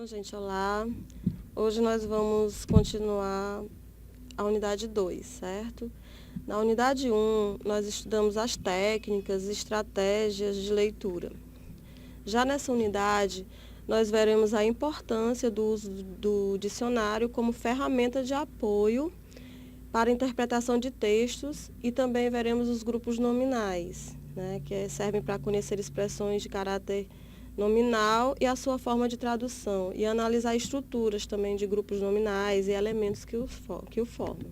gente, olá. Hoje nós vamos continuar a unidade 2, certo? Na unidade 1, nós estudamos as técnicas e estratégias de leitura. Já nessa unidade, nós veremos a importância do uso do dicionário como ferramenta de apoio para a interpretação de textos e também veremos os grupos nominais, né, que servem para conhecer expressões de caráter nominal e a sua forma de tradução, e analisar estruturas também de grupos nominais e elementos que o formam.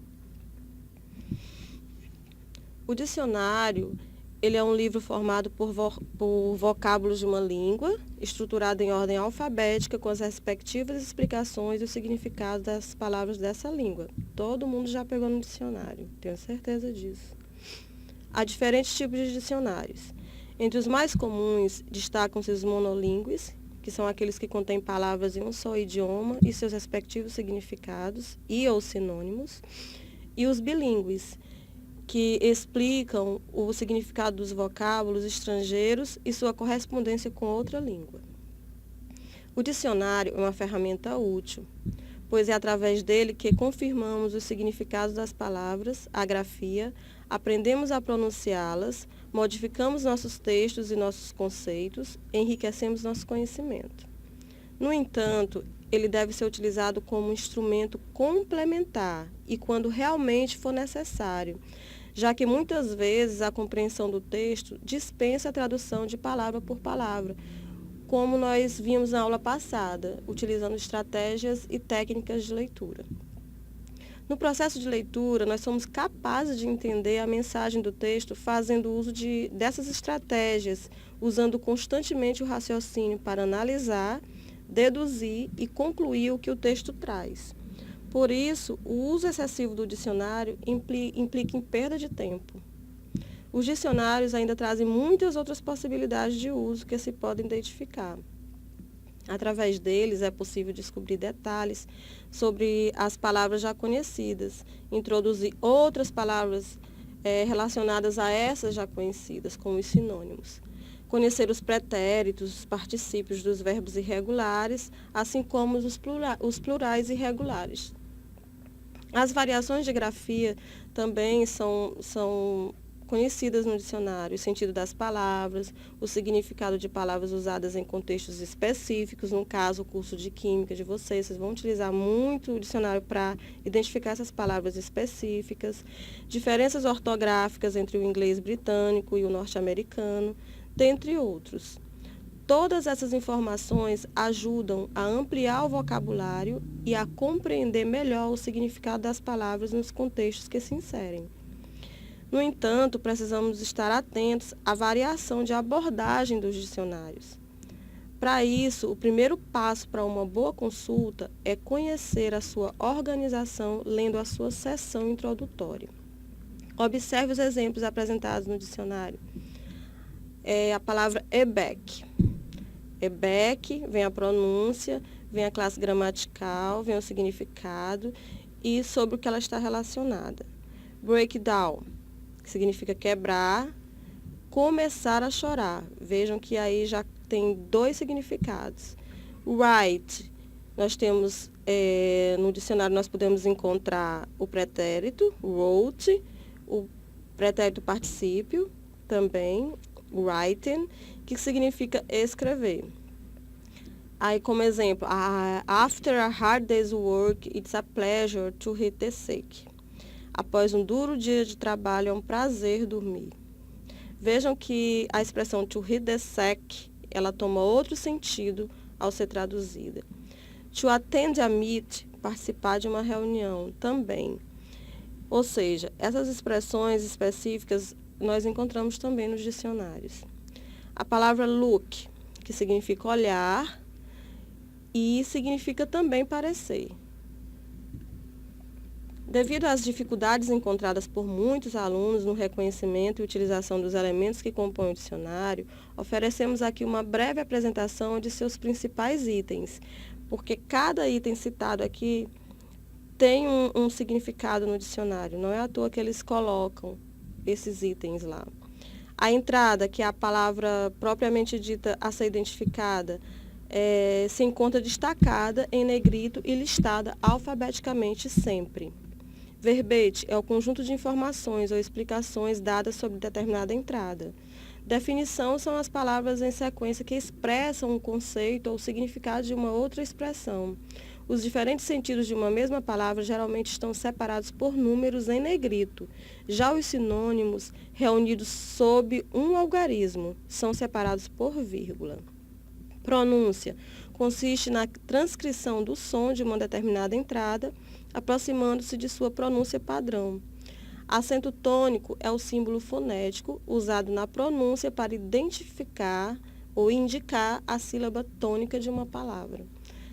O dicionário, ele é um livro formado por vocábulos de uma língua, estruturado em ordem alfabética, com as respectivas explicações e o significado das palavras dessa língua. Todo mundo já pegou no dicionário, tenho certeza disso. Há diferentes tipos de dicionários. Entre os mais comuns, destacam-se os monolíngues, que são aqueles que contêm palavras em um só idioma e seus respectivos significados e ou sinônimos, e os bilíngues, que explicam o significado dos vocábulos estrangeiros e sua correspondência com outra língua. O dicionário é uma ferramenta útil, pois é através dele que confirmamos os significados das palavras, a grafia, aprendemos a pronunciá-las, modificamos nossos textos e nossos conceitos, enriquecemos nosso conhecimento. No entanto, ele deve ser utilizado como instrumento complementar e quando realmente for necessário, já que muitas vezes a compreensão do texto dispensa a tradução de palavra por palavra, como nós vimos na aula passada, utilizando estratégias e técnicas de leitura. No processo de leitura, nós somos capazes de entender a mensagem do texto fazendo uso dessas estratégias, usando constantemente o raciocínio para analisar, deduzir e concluir o que o texto traz. Por isso, o uso excessivo do dicionário implica em perda de tempo. Os dicionários ainda trazem muitas outras possibilidades de uso que se podem identificar. Através deles é possível descobrir detalhes sobre as palavras já conhecidas, introduzir outras palavras relacionadas a essas já conhecidas, como os sinônimos. Conhecer os pretéritos, os particípios dos verbos irregulares, assim como os plurais irregulares. As variações de grafia também são conhecidas no dicionário, o sentido das palavras, o significado de palavras usadas em contextos específicos. No caso, o curso de Química de vocês vão utilizar muito o dicionário para identificar essas palavras específicas, diferenças ortográficas entre o inglês britânico e o norte-americano, dentre outros. Todas essas informações ajudam a ampliar o vocabulário e a compreender melhor o significado das palavras nos contextos que se inserem. No entanto, precisamos estar atentos à variação de abordagem dos dicionários. Para isso, o primeiro passo para uma boa consulta é conhecer a sua organização lendo a sua seção introdutória. Observe os exemplos apresentados no dicionário. A palavra EBEC. EBEC, vem a pronúncia, vem a classe gramatical, vem o significado e sobre o que ela está relacionada. Breakdown, que significa quebrar, começar a chorar. Vejam que aí já tem dois significados. Write, nós temos, no dicionário nós podemos encontrar o pretérito, wrote, o pretérito particípio também, writing, que significa escrever. Aí, como exemplo, after a hard day's work, it's a pleasure to read the sick. Após um duro dia de trabalho, é um prazer dormir. Vejam que a expressão to read the sick, ela toma outro sentido ao ser traduzida. To attend a meet, participar de uma reunião, também. Ou seja, essas expressões específicas nós encontramos também nos dicionários. A palavra look, que significa olhar e significa também parecer. Devido às dificuldades encontradas por muitos alunos no reconhecimento e utilização dos elementos que compõem o dicionário, oferecemos aqui uma breve apresentação de seus principais itens, porque cada item citado aqui tem um significado no dicionário, não é à toa que eles colocam esses itens lá. A entrada, que é a palavra propriamente dita a ser identificada, se encontra destacada em negrito e listada alfabeticamente sempre. Verbete é o conjunto de informações ou explicações dadas sobre determinada entrada. Definição são as palavras em sequência que expressam um conceito ou significado de uma outra expressão. Os diferentes sentidos de uma mesma palavra geralmente estão separados por números em negrito. Já os sinônimos, reunidos sob um algarismo, são separados por vírgula. Pronúncia consiste na transcrição do som de uma determinada entrada, aproximando-se de sua pronúncia padrão. Acento tônico é o símbolo fonético usado na pronúncia para identificar ou indicar a sílaba tônica de uma palavra.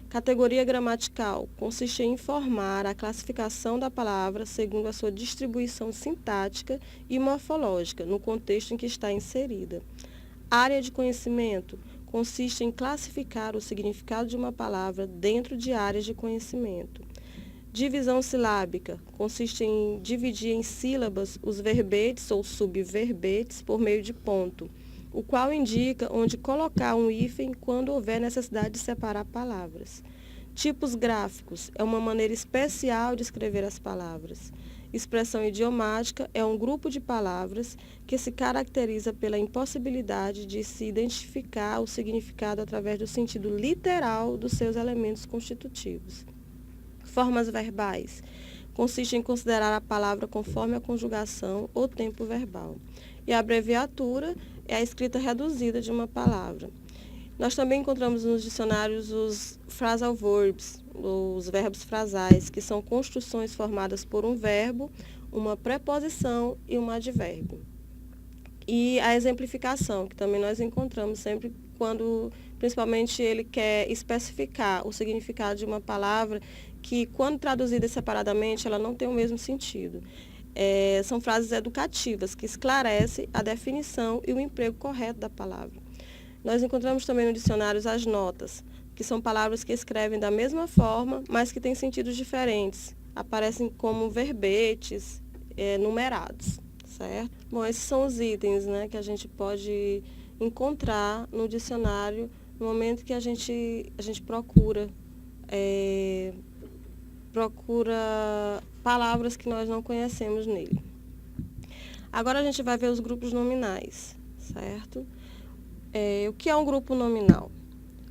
Categoria gramatical consiste em informar a classificação da palavra segundo a sua distribuição sintática e morfológica no contexto em que está inserida. Área de conhecimento consiste em classificar o significado de uma palavra dentro de áreas de conhecimento. Divisão silábica consiste em dividir em sílabas os verbetes ou subverbetes por meio de ponto, o qual indica onde colocar um hífen quando houver necessidade de separar palavras. Tipos gráficos é uma maneira especial de escrever as palavras. Expressão idiomática é um grupo de palavras que se caracteriza pela impossibilidade de se identificar o significado através do sentido literal dos seus elementos constitutivos. Formas verbais consiste em considerar a palavra conforme a conjugação ou tempo verbal. E a abreviatura é a escrita reduzida de uma palavra. Nós também encontramos nos dicionários os phrasal verbs, os verbos frasais, que são construções formadas por um verbo, uma preposição e um advérbio. E a exemplificação, que também nós encontramos sempre quando, principalmente, ele quer especificar o significado de uma palavra que, quando traduzida separadamente, ela não tem o mesmo sentido. São frases educativas que esclarecem a definição e o emprego correto da palavra. Nós encontramos também no dicionário as notas, que são palavras que escrevem da mesma forma, mas que têm sentidos diferentes. Aparecem como verbetes numerados, certo? Bom, esses são os itens, né, que a gente pode encontrar no dicionário no momento que a gente procura palavras que nós não conhecemos nele. Agora a gente vai ver os grupos nominais, certo? O que é um grupo nominal?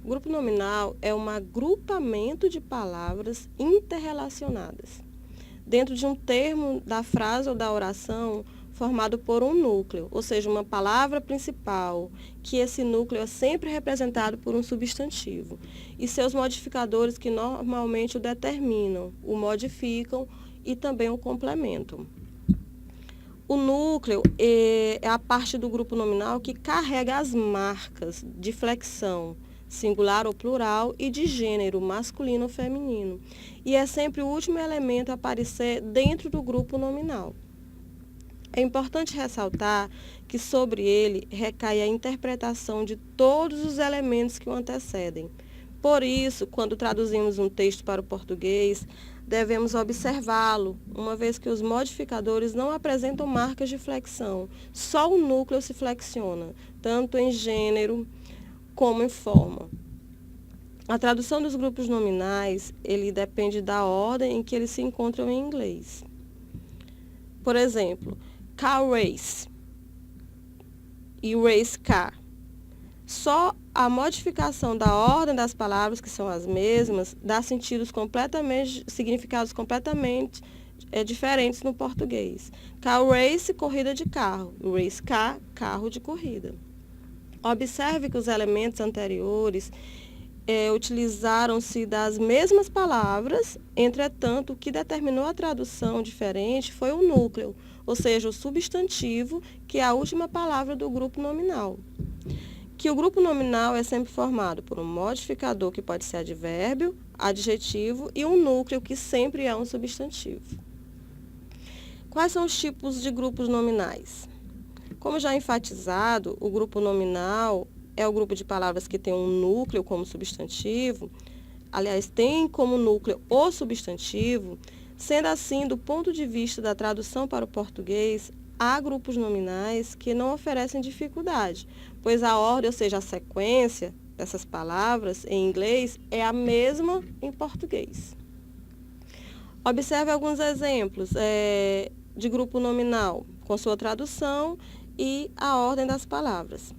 O grupo nominal é um agrupamento de palavras interrelacionadas dentro de um termo da frase ou da oração formado por um núcleo, ou seja, uma palavra principal, que esse núcleo é sempre representado por um substantivo, e seus modificadores que normalmente o determinam, o modificam e também o complementam. O núcleo é a parte do grupo nominal que carrega as marcas de flexão, singular ou plural, e de gênero, masculino ou feminino, e é sempre o último elemento a aparecer dentro do grupo nominal. É importante ressaltar que sobre ele recai a interpretação de todos os elementos que o antecedem. Por isso, quando traduzimos um texto para o português, devemos observá-lo, uma vez que os modificadores não apresentam marcas de flexão, só o núcleo se flexiona, tanto em gênero como em forma. A tradução dos grupos nominais, ele depende da ordem em que eles se encontram em inglês. Por exemplo, car race e race car. Só a modificação da ordem das palavras, que são as mesmas, dá significados completamente diferentes no português. Car race, corrida de carro. Race car, carro de corrida. Observe que os elementos anteriores utilizaram-se das mesmas palavras, entretanto, o que determinou a tradução diferente foi o núcleo, ou seja, o substantivo, que é a última palavra do grupo nominal. Que o grupo nominal é sempre formado por um modificador, que pode ser advérbio, adjetivo, e um núcleo, que sempre é um substantivo. Quais são os tipos de grupos nominais? Como já enfatizado, o grupo nominal é o grupo de palavras que tem um núcleo como substantivo, aliás, tem como núcleo o substantivo. Sendo assim, do ponto de vista da tradução para o português, há grupos nominais que não oferecem dificuldade, pois a ordem, ou seja, a sequência dessas palavras em inglês é a mesma em português. Observe alguns exemplos de grupo nominal, com sua tradução e a ordem das palavras.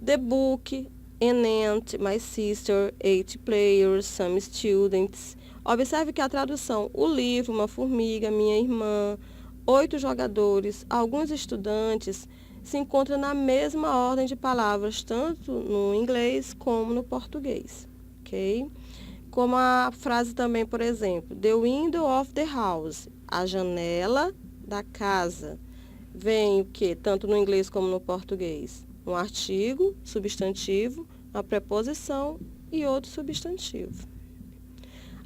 The book, an ant, my sister, 8 players, some students. Observe que a tradução, o livro, uma formiga, minha irmã, 8 jogadores, alguns estudantes, se encontra na mesma ordem de palavras, tanto no inglês como no português, ok? Como a frase também, por exemplo, the window of the house, a janela da casa. Vem o que? Tanto no inglês como no português. Um artigo, substantivo, uma preposição e outro substantivo.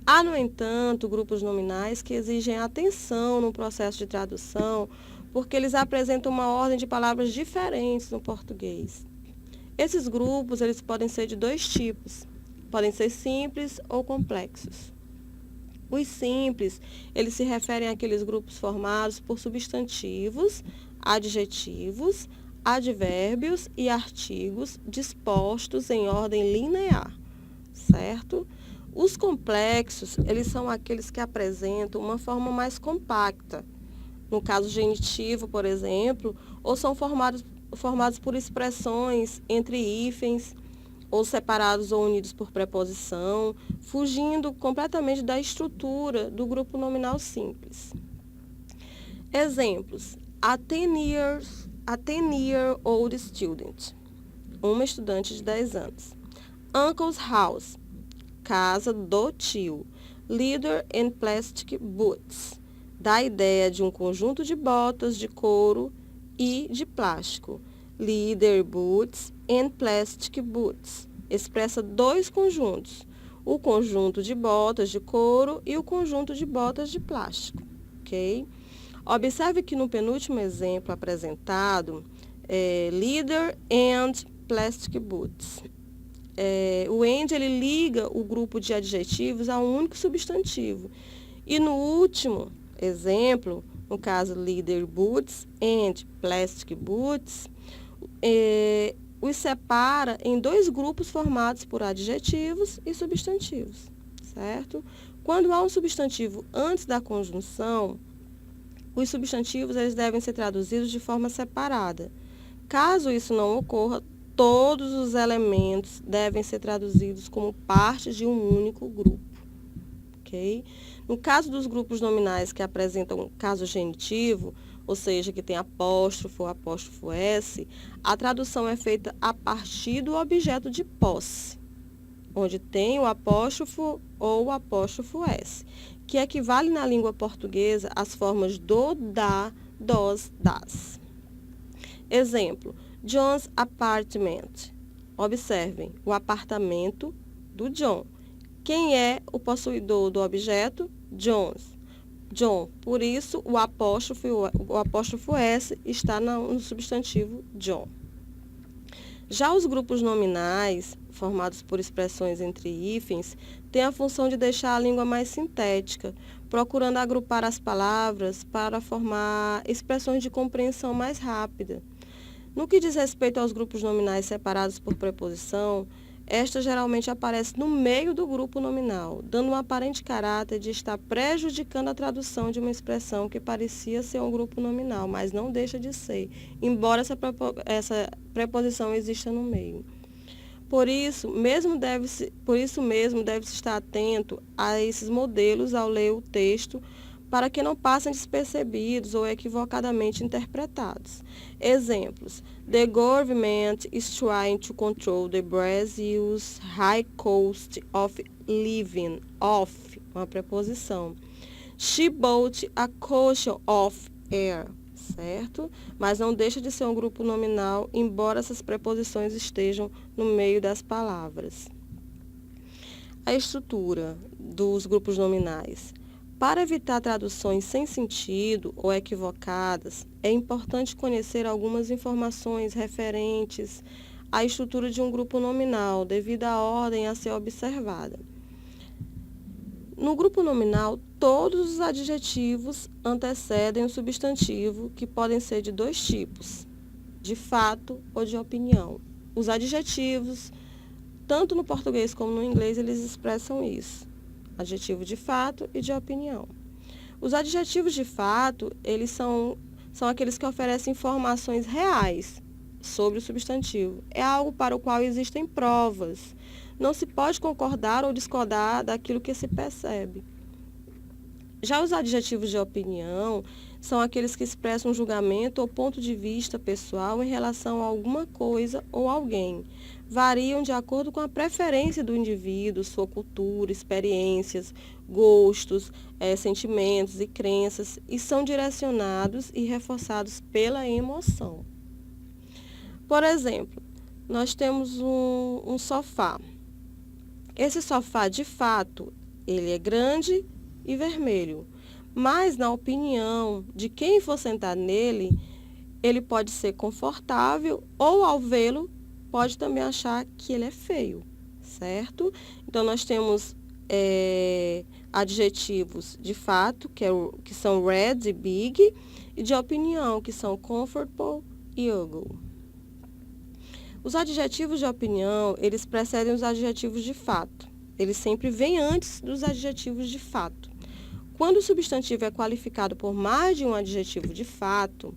Há, no entanto, grupos nominais que exigem atenção no processo de tradução, porque eles apresentam uma ordem de palavras diferentes no português. Esses grupos eles podem ser de dois tipos, podem ser simples ou complexos. Os simples, eles se referem àqueles grupos formados por substantivos, adjetivos, advérbios e artigos dispostos em ordem linear, certo? Os complexos, eles são aqueles que apresentam uma forma mais compacta, no caso genitivo, por exemplo, ou são formados por expressões entre hífens, ou separados ou unidos por preposição, fugindo completamente da estrutura do grupo nominal simples. Exemplos: a 10-year-old student, uma estudante de 10 anos. Uncle's house, casa do tio. Leather and plastic boots, dá a ideia de um conjunto de botas de couro e de plástico. Leather boots and plastic boots expressa dois conjuntos, o conjunto de botas de couro e o conjunto de botas de plástico, ok? Observe que no penúltimo exemplo apresentado, leather and plastic boots. O and ele liga o grupo de adjetivos a um único substantivo. E no último exemplo, no caso leather boots and plastic boots, os separa em dois grupos formados por adjetivos e substantivos, certo? Quando há um substantivo antes da conjunção, os substantivos eles devem ser traduzidos de forma separada. Caso isso não ocorra, todos os elementos devem ser traduzidos como partes de um único grupo, ok? No caso dos grupos nominais que apresentam caso genitivo, ou seja, que tem apóstrofo ou apóstrofo S, a tradução é feita a partir do objeto de posse, onde tem o apóstrofo ou o apóstrofo S, que equivale na língua portuguesa às formas do, da, dos, das. Exemplo: John's apartment. Observem, o apartamento do John. Quem é o possuidor do objeto? John. Por isso, o apóstrofo S está no substantivo John. Já os grupos nominais, formados por expressões entre hífens, têm a função de deixar a língua mais sintética, procurando agrupar as palavras para formar expressões de compreensão mais rápida. No que diz respeito aos grupos nominais separados por preposição, esta geralmente aparece no meio do grupo nominal, dando um aparente caráter de estar prejudicando a tradução de uma expressão que parecia ser um grupo nominal, mas não deixa de ser, embora essa preposição exista no meio. Por isso mesmo deve-se estar atento a esses modelos ao ler o texto, para que não passem despercebidos ou equivocadamente interpretados. Exemplos: The government is trying to control the Brazil's high cost of living. Of, uma preposição. She bought a cushion of air, certo? Mas não deixa de ser um grupo nominal, embora essas preposições estejam no meio das palavras. A estrutura dos grupos nominais. Para evitar traduções sem sentido ou equivocadas, é importante conhecer algumas informações referentes à estrutura de um grupo nominal, devido à ordem a ser observada. No grupo nominal, todos os adjetivos antecedem o substantivo, que podem ser de dois tipos, de fato ou de opinião. Os adjetivos Tanto no português como no inglês eles expressam isso. Adjetivo de fato e de opinião. Os adjetivos de fato, eles são aqueles que oferecem informações reais sobre o substantivo. É algo para o qual existem provas. Não se pode concordar ou discordar daquilo que se percebe. Já os adjetivos de opinião são aqueles que expressam um julgamento ou ponto de vista pessoal em relação a alguma coisa ou alguém. Variam de acordo com a preferência do indivíduo, sua cultura, experiências, gostos, sentimentos e crenças, e são direcionados e reforçados pela emoção. Por exemplo, nós temos um sofá. Esse sofá, de fato, ele é grande e vermelho, mas na opinião de quem for sentar nele, ele pode ser confortável ou ao vê-lo pode também achar que ele é feio, certo? Então nós temos adjetivos de fato, que são red e big, e de opinião, que são comfortable e ugly. Os adjetivos de opinião, eles precedem os adjetivos de fato. Eles sempre vêm antes dos adjetivos de fato. Quando o substantivo é qualificado por mais de um adjetivo de fato,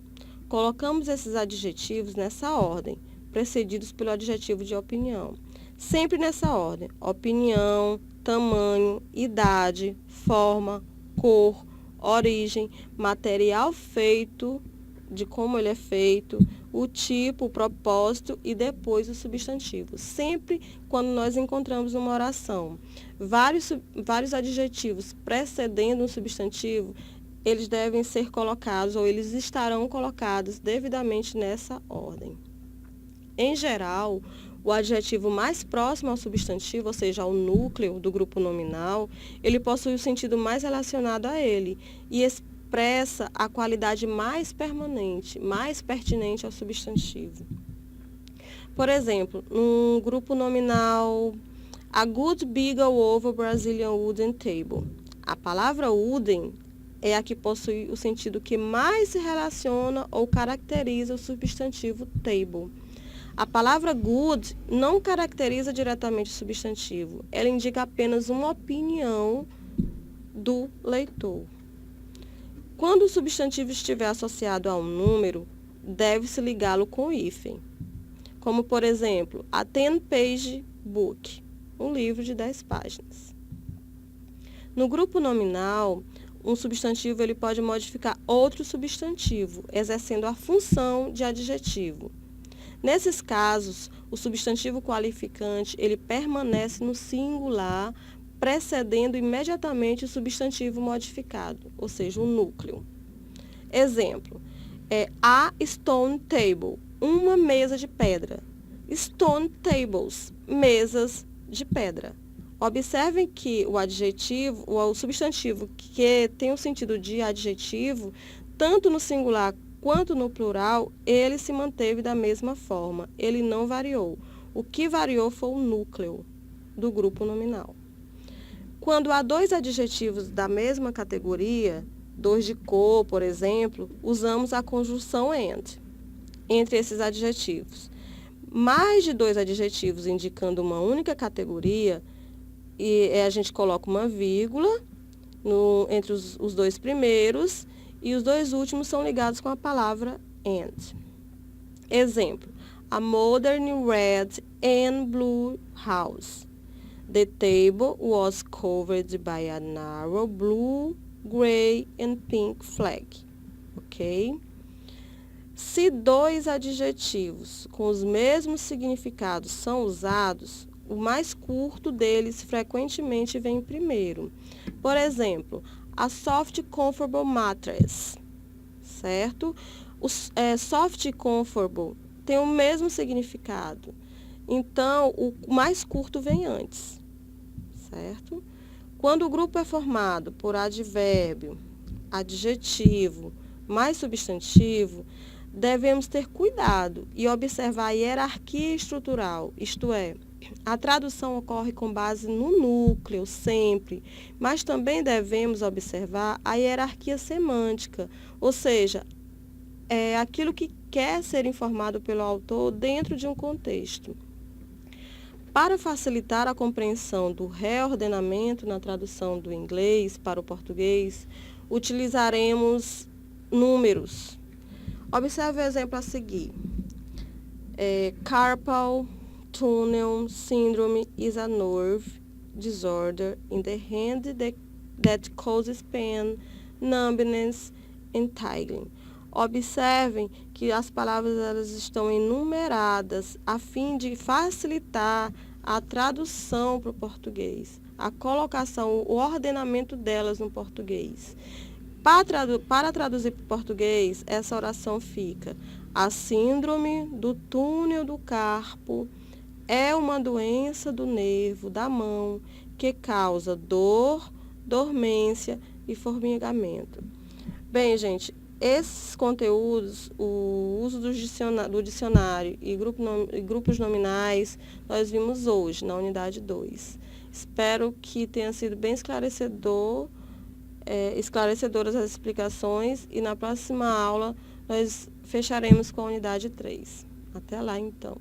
colocamos esses adjetivos nessa ordem, precedidos pelo adjetivo de opinião. Sempre nessa ordem: opinião, tamanho, idade, forma, cor, origem, material feito, de como ele é feito, o tipo, o propósito e depois o substantivo. Sempre quando nós encontramos uma oração vários adjetivos precedendo um substantivo, eles devem ser colocados ou eles estarão colocados devidamente nessa ordem. Em geral, o adjetivo mais próximo ao substantivo, ou seja, ao núcleo do grupo nominal, ele possui o sentido mais relacionado a ele e expressa a qualidade mais permanente, mais pertinente ao substantivo. Por exemplo, no grupo nominal, a good big all over Brazilian wooden table. A palavra wooden é a que possui o sentido que mais se relaciona ou caracteriza o substantivo table. A palavra good não caracteriza diretamente o substantivo, ela indica apenas uma opinião do leitor. Quando o substantivo estiver associado a um número, deve-se ligá-lo com hífen. Como, por exemplo, a 10-page book, um livro de 10 páginas. No grupo nominal, um substantivo ele pode modificar outro substantivo, exercendo a função de adjetivo. Nesses casos, o substantivo qualificante ele permanece no singular, precedendo imediatamente o substantivo modificado, ou seja, o núcleo. Exemplo, a stone table, uma mesa de pedra. Stone tables, mesas de pedra. Observem que o substantivo que tem o sentido de adjetivo, tanto no singular quanto no plural, ele se manteve da mesma forma, ele não variou. O que variou foi o núcleo do grupo nominal. Quando há dois adjetivos da mesma categoria, dois de cor, por exemplo, usamos a conjunção and entre esses adjetivos. Mais de dois adjetivos indicando uma única categoria, e a gente coloca uma vírgula entre os dois primeiros, e os dois últimos são ligados com a palavra and. Exemplo, a modern red and blue house. The table was covered by a narrow blue, gray and pink flag. Ok? Se dois adjetivos com os mesmos significados são usados, o mais curto deles frequentemente vem primeiro. Por exemplo, a soft comfortable mattress, certo? Soft e comfortable tem o mesmo significado. Então, o mais curto vem antes, certo? Quando o grupo é formado por advérbio, adjetivo, mais substantivo, devemos ter cuidado e observar a hierarquia estrutural, isto é, a tradução ocorre com base no núcleo, sempre, mas também devemos observar a hierarquia semântica, ou seja, aquilo que quer ser informado pelo autor dentro de um contexto. Para facilitar a compreensão do reordenamento na tradução do inglês para o português, utilizaremos números. Observe o exemplo a seguir. Carpal tunnel syndrome is a nerve disorder in the hand that causes pain, numbness and tingling. Observem que as palavras elas estão enumeradas a fim de facilitar a tradução para o português, a colocação, o ordenamento delas no português. Para traduzir para o português, essa oração fica: a síndrome do túnel do carpo é uma doença do nervo da mão que causa dor, dormência e formigamento. Bem, gente, esses conteúdos, o uso do dicionário e grupos nominais, nós vimos hoje na unidade 2. Espero que tenha sido bem esclarecedoras as explicações e na próxima aula nós fecharemos com a unidade 3. Até lá, então.